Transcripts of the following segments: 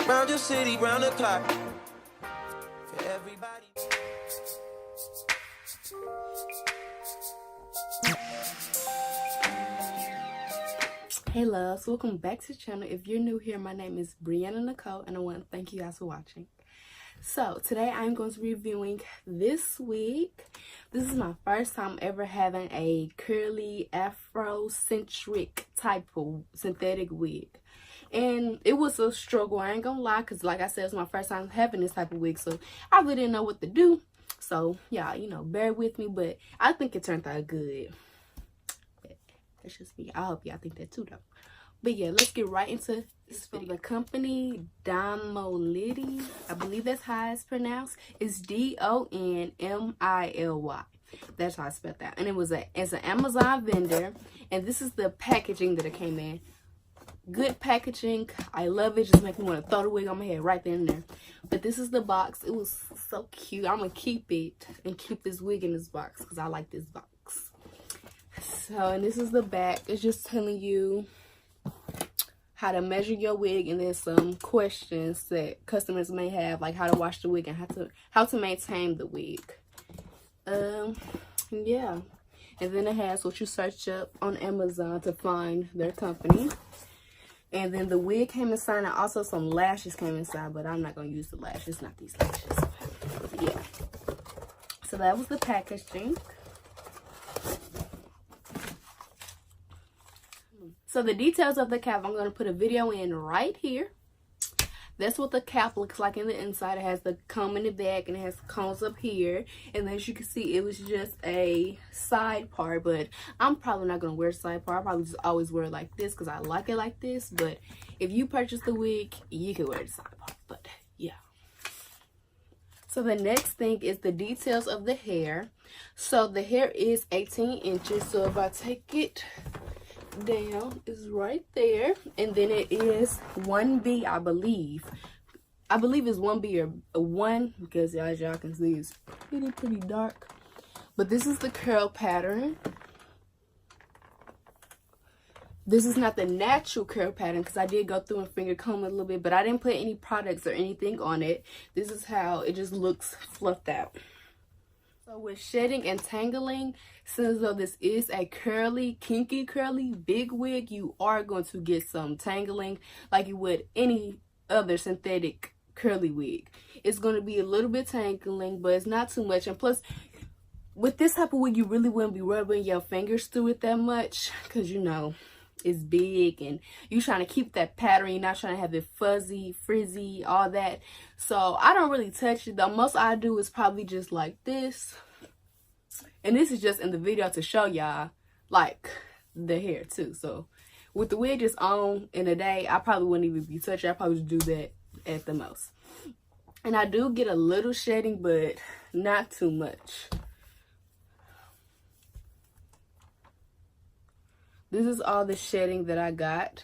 Round your city, round the clock. For everybody. Hey loves, welcome back to the channel. If you're new here, my name is Brianna Nicole and I want to thank you guys for watching. So today I'm going to be reviewing this wig. This is my first time ever having a curly Afro-centric type of synthetic wig. And it was a struggle, I ain't gonna lie, because like I said, it's my first time having this type of wig, so I really didn't know what to do. So y'all, you know, bear with me, but I think it turned out good. That's just me. I hope y'all think that too though. But yeah, let's get right into this video. The company Donmily, I believe that's how it's pronounced. It's Donmily. That's how I spelled that. And it's an Amazon vendor, and this is the packaging that it came in. Good packaging. I love it. Just make me want to throw the wig on my head right there and there. But this is the box. It was so cute. I'm gonna keep it and keep this wig in this box because I like this box. So, and this is the back. It's just telling you how to measure your wig, and then some questions that customers may have, like how to wash the wig and how to maintain the wig. Yeah. And then it has what you search up on Amazon to find their company. And then the wig came inside, and also some lashes came inside, but I'm not going to use the lashes, not these lashes. But yeah. So that was the packaging. So the details of the cap, I'm going to put a video in right here. That's what the cap looks like in the inside. It has the comb in the back, and it has combs up here. And as you can see, it was just a side part, but I'm probably not going to wear a side part. I'll probably just always wear it like this because I like it like this. But if you purchase the wig, you can wear the side part. But yeah. So the next thing is the details of the hair. So the hair is 18 inches. So if I take it down, is right there, and then it is 1B, I believe it's 1B or a 1, because as y'all can see it's pretty dark. But this is the curl pattern. This is not the natural curl pattern because I did go through and finger comb it a little bit, but I didn't put any products or anything on it. This is how it just looks fluffed out. So with shedding and tangling, since though this is a curly, kinky, curly, big wig, you are going to get some tangling like you would any other synthetic curly wig. It's going to be a little bit tangling, but it's not too much. And plus, with this type of wig, you really wouldn't be rubbing your fingers through it that much because, you know, it's big and you're trying to keep that pattern. You're not trying to have it fuzzy, frizzy, all that. So I don't really touch it. The most I do is probably just like this. And this is just in the video to show y'all like the hair too. So with the wig just on in a day, I probably wouldn't even be touching. I probably just do that at the most. And I do get a little shedding, but not too much. This is all the shedding that I got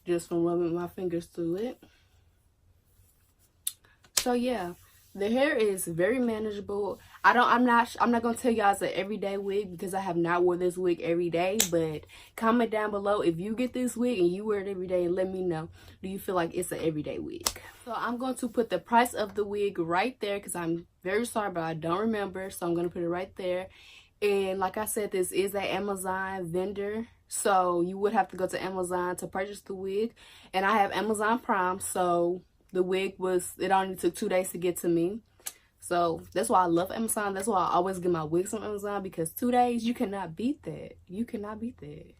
just from rubbing my fingers through it. So yeah, the hair is very manageable. I'm not gonna tell y'all it's an everyday wig because I have not worn this wig every day, but comment down below if you get this wig and you wear it every day and let me know, do you feel like it's an everyday wig? So I'm going to put the price of the wig right there because I'm very sorry, but I don't remember, so I'm gonna put it right there. And like I said, this is an Amazon vendor, so you would have to go to Amazon to purchase the wig. And I have Amazon Prime, so the wig it only took 2 days to get to me. So that's why I love Amazon. That's why I always get my wigs on Amazon, because 2 days, you cannot beat that. You cannot beat that.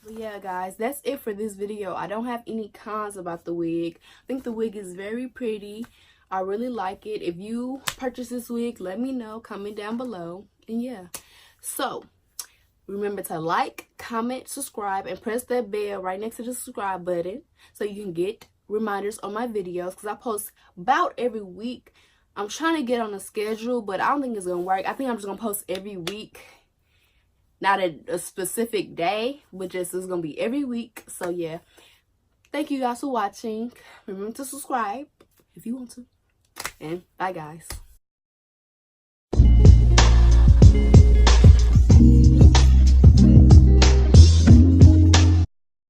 But yeah, guys, that's it for this video. I don't have any cons about the wig. I think the wig is very pretty. I really like it. If you purchase this wig, let me know. Comment down below. And yeah, so remember to like, comment, subscribe, and press that bell right next to the subscribe button so you can get reminders on my videos, because I post about every week. I'm trying to get on a schedule, but I don't think it's gonna work. I think I'm just gonna post every week, not a specific day, but just it's gonna be every week. So yeah, thank you guys for watching. Remember to subscribe if you want to, and bye guys.